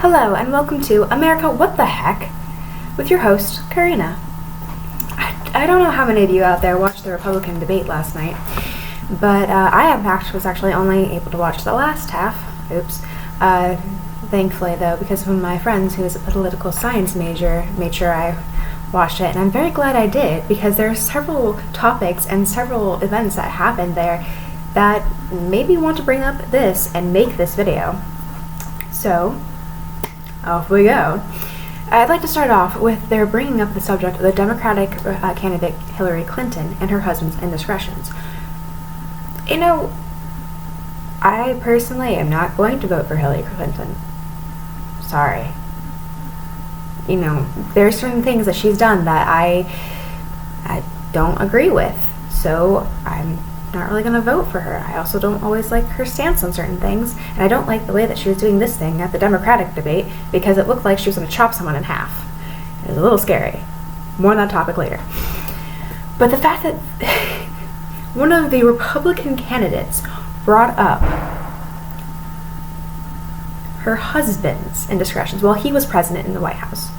Hello and welcome to America What the Heck with your host, Karina. I don't know how many of you out there watched the Republican debate last night, but was actually only able to watch the last half. Oops. Thankfully, though, because one of my friends who is a political science major made sure I watched it, and I'm very glad I did, because there are several topics and several events that happened there that made me want to bring up this and make this video. So, off we go. I'd like to start off with their bringing up the subject of the Democratic candidate Hillary Clinton and her husband's indiscretions. You know, I personally am not going to vote for Hillary Clinton. Sorry. You know, there are certain things that she's done that I don't agree with, so I'm not really going to vote for her. I also don't always like her stance on certain things, and I don't like the way that she was doing this thing at the Democratic debate because it looked like she was going to chop someone in half. It was a little scary. More on that topic later. But the fact that one of the Republican candidates brought up her husband's indiscretions while he was president in the White House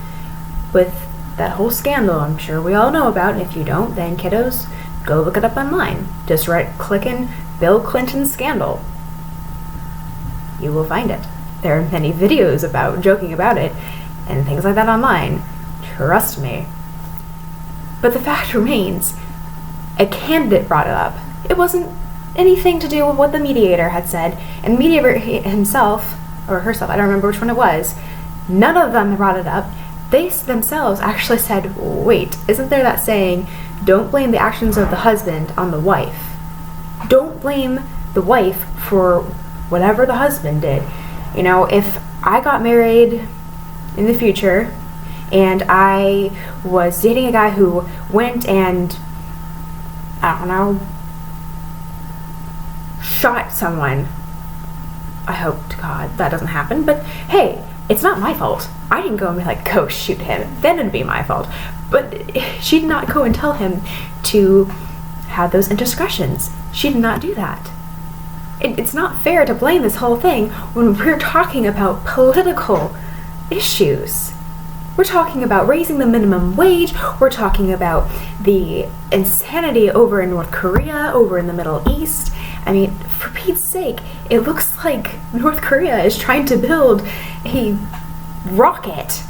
with that whole scandal I'm sure we all know about, and if you don't, then kiddos, go look it up online. Just click in Bill Clinton scandal. You will find it. There are many videos about joking about it and things like that online. Trust me. But the fact remains, a candidate brought it up. It wasn't anything to do with what the mediator had said, and the mediator himself, or herself, I don't remember which one it was, none of them brought it up. They themselves actually said, wait, isn't there that saying, don't blame the actions of the husband on the wife. Don't blame the wife for whatever the husband did. You know, if I got married in the future and I was dating a guy who went and, I don't know, shot someone, I hope to God that doesn't happen, but hey, it's not my fault. I didn't go and be like, go shoot him. Then it'd be my fault. But she did not go and tell him to have those indiscretions. She did not do that. It's not fair to blame this whole thing when we're talking about political issues. We're talking about raising the minimum wage. We're talking about the insanity over in North Korea, over in the Middle East. I mean, for Pete's sake, it looks like North Korea is trying to build a rocket,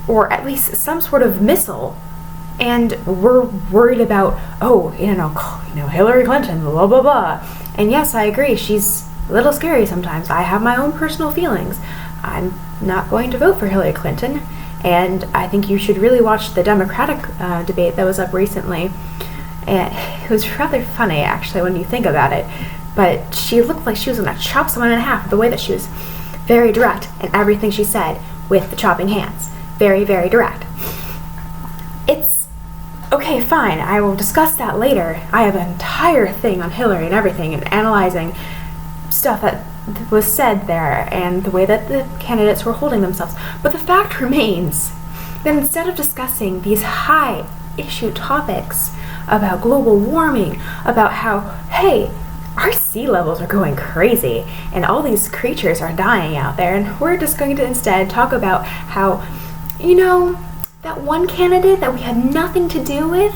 or at least some sort of missile, and we're worried about, Hillary Clinton, blah, blah, blah. And yes, I agree, she's a little scary sometimes. I have my own personal feelings. I'm not going to vote for Hillary Clinton, and I think you should really watch the Democratic debate that was up recently. And it was rather funny, actually, when you think about it. But she looked like she was going to chop someone in half, the way that she was very direct in everything she said with the chopping hands. Very, very direct. It's okay, fine. I will discuss that later. I have an entire thing on Hillary and everything and analyzing stuff that was said there and the way that the candidates were holding themselves. But the fact remains that instead of discussing these high issue topics about global warming, about how, hey, our sea levels are going crazy and all these creatures are dying out there, and we're just going to instead talk about how, that one candidate that we had nothing to do with,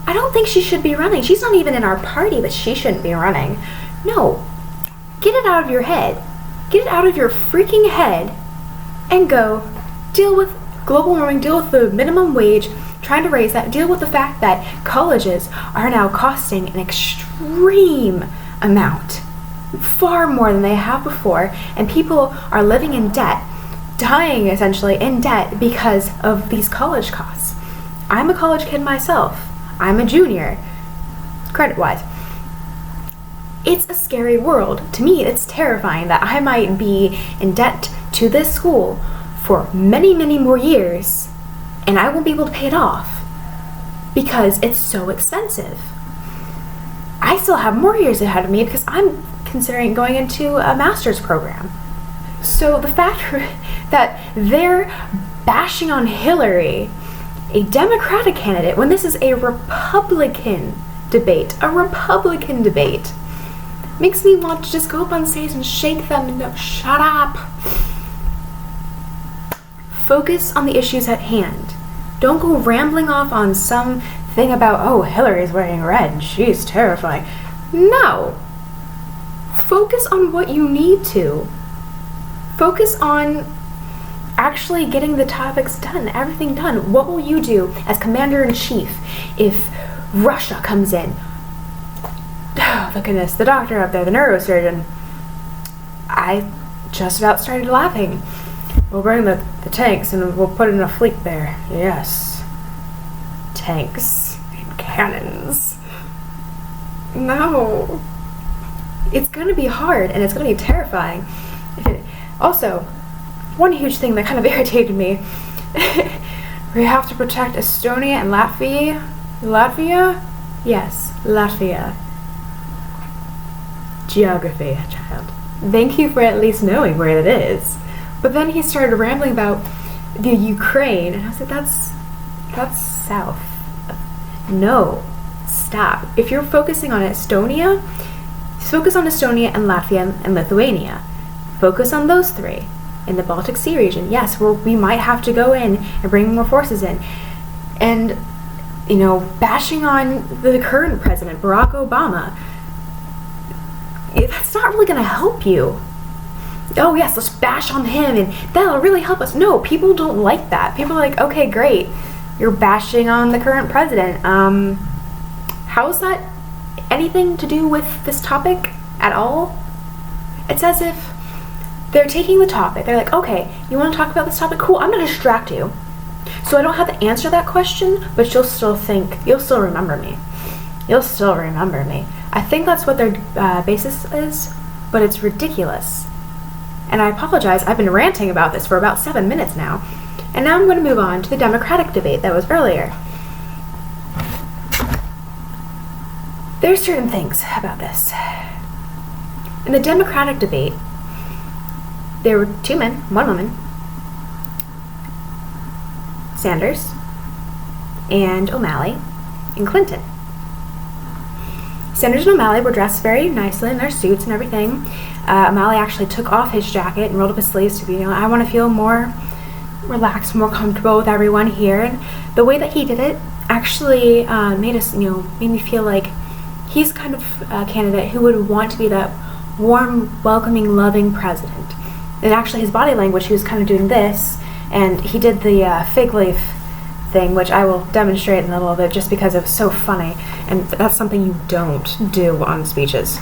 I don't think she should be running. She's not even in our party, but she shouldn't be running. No. Get it out of your head. Get it out of your freaking head and go deal with global warming, deal with the minimum wage, trying to raise that, deal with the fact that colleges are now costing an extreme amount, far more than they have before, and people are living in debt, dying essentially in debt because of these college costs. I'm a college kid myself. I'm a junior, credit-wise. It's a scary world. To me, it's terrifying that I might be in debt to this school for many, many more years, and I won't be able to pay it off because it's so expensive. I still have more years ahead of me because I'm considering going into a master's program. So the fact that they're bashing on Hillary, a Democratic candidate, when this is a Republican debate, makes me want to just go up on stage and shake them and go, shut up. Focus on the issues at hand. Don't go rambling off on some thing about, oh, Hillary's wearing red, she's terrifying. No. Focus on what you need to. Focus on actually getting the topics done, everything done. What will you do as Commander-in-Chief if Russia comes in? Oh, look at this, the doctor up there, the neurosurgeon. I just about started laughing. We'll bring the tanks and we'll put in a fleet there. Yes. Tanks and cannons. No. It's going to be hard and it's going to be terrifying. Also, one huge thing that kind of irritated me. We have to protect Estonia and Latvia. Latvia? Yes, Latvia. Geography, child. Thank you for at least knowing where it is. But then he started rambling about the Ukraine, and I was like, that's south. No, stop. If you're focusing on Estonia, focus on Estonia and Latvia and Lithuania. Focus on those three. In the Baltic Sea region, yes, we might have to go in and bring more forces in. And, bashing on the current president, Barack Obama, that's not really going to help you. Oh yes, let's bash on him and that'll really help us. No, people don't like that. People are like, okay, great, you're bashing on the current president. How is that anything to do with this topic at all? It's as if they're taking the topic, they're like, okay, you want to talk about this topic? Cool, I'm going to distract you. So I don't have to answer that question, but you'll still remember me. You'll still remember me. I think that's what their basis is, but it's ridiculous. And I apologize, I've been ranting about this for about 7 minutes now. And now I'm going to move on to the Democratic debate that was earlier. There's certain things about this. In the Democratic debate, there were 2 men, 1 woman, Sanders and O'Malley and Clinton. Sanders and O'Malley were dressed very nicely in their suits and everything. O'Malley actually took off his jacket and rolled up his sleeves to be, I want to feel more relaxed, more comfortable with everyone here. And the way that he did it actually made me feel like he's kind of a candidate who would want to be that warm, welcoming, loving president. And actually his body language, he was kind of doing this, and he did the fig leaf thing, which I will demonstrate in a little bit just because it was so funny, and that's something you don't do on speeches.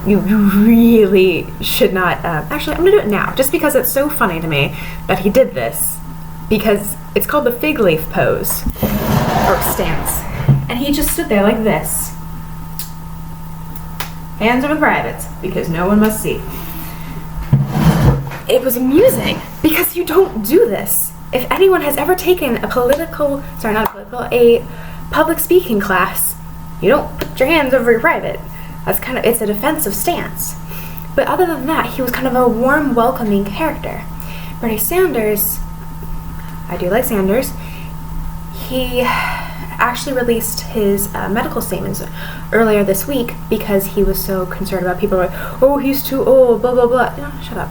You really should not, actually I'm going to do it now, just because it's so funny to me that he did this, because it's called the fig leaf pose, or stance, and he just stood there like this. Hands over the privates, because no one must see. It was amusing, because you don't do this. If anyone has ever taken a public speaking class, you don't put your hands over your private. It's a defensive stance. But other than that, he was kind of a warm, welcoming character. Bernie Sanders, I do like Sanders, he actually released his medical statements earlier this week because he was so concerned about people like, oh, he's too old, blah, blah, blah. No, shut up.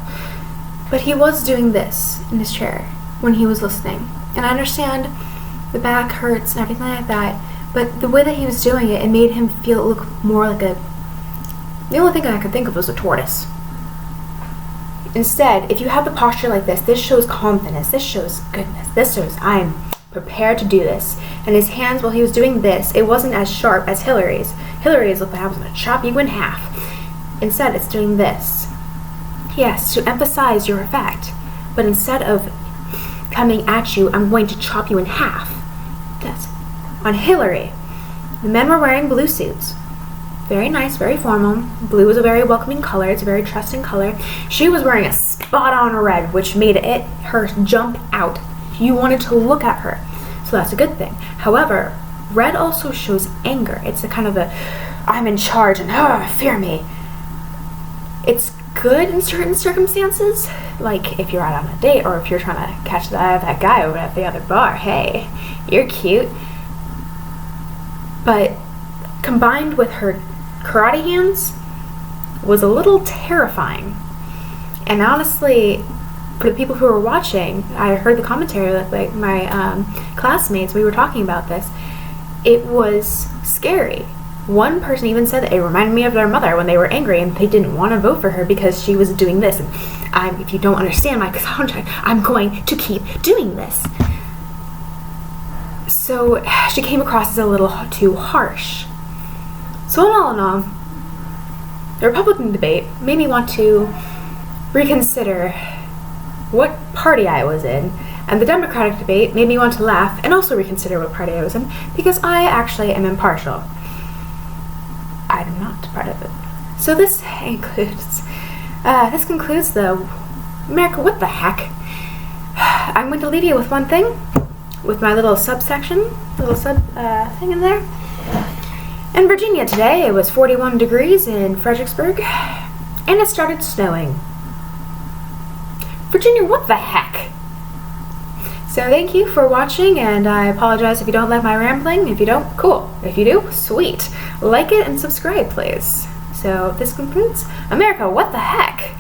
But he was doing this in his chair when he was listening. And I understand the back hurts and everything like that, but the way that he was doing it, it made him look more like the only thing I could think of was a tortoise. Instead, if you have the posture like this shows confidence, this shows goodness, this shows I'm prepared to do this. And his hands, while he was doing this, it wasn't as sharp as Hillary's. Hillary's looked like I was going to chop you in half. Instead, it's doing this. Yes, to emphasize your effect. But instead of coming at you, I'm going to chop you in half. Yes. On Hillary, the men were wearing blue suits. Very nice, very formal. Blue is a very welcoming color. It's a very trusting color. She was wearing a spot-on red, which made her jump out. You wanted to look at her. So that's a good thing. However, red also shows anger. It's a kind of I'm in charge and fear me. It's good in certain circumstances, like if you're out on a date or if you're trying to catch the eye of that guy over at the other bar. Hey, you're cute. But combined with her karate hands was a little terrifying. And honestly, for the people who were watching, I heard the commentary with like my classmates. We were talking about this. It was scary. One person even said that it reminded me of their mother when they were angry and they didn't want to vote for her because she was doing this. And if you don't understand my contract, I'm going to keep doing this. So she came across as a little too harsh. So in all, the Republican debate made me want to reconsider what party I was in, and the Democratic debate made me want to laugh and also reconsider what party I was in, because I actually am impartial. I'm not part of it. So this concludes the America What the Heck. I'm going to leave you with one thing, with my little subsection, thing in there. In Virginia today, it was 41 degrees in Fredericksburg, and it started snowing. Virginia, what the heck? So thank you for watching, and I apologize if you don't like my rambling. If you don't, cool. If you do, sweet. Like it and subscribe, please. So this concludes America, what the heck?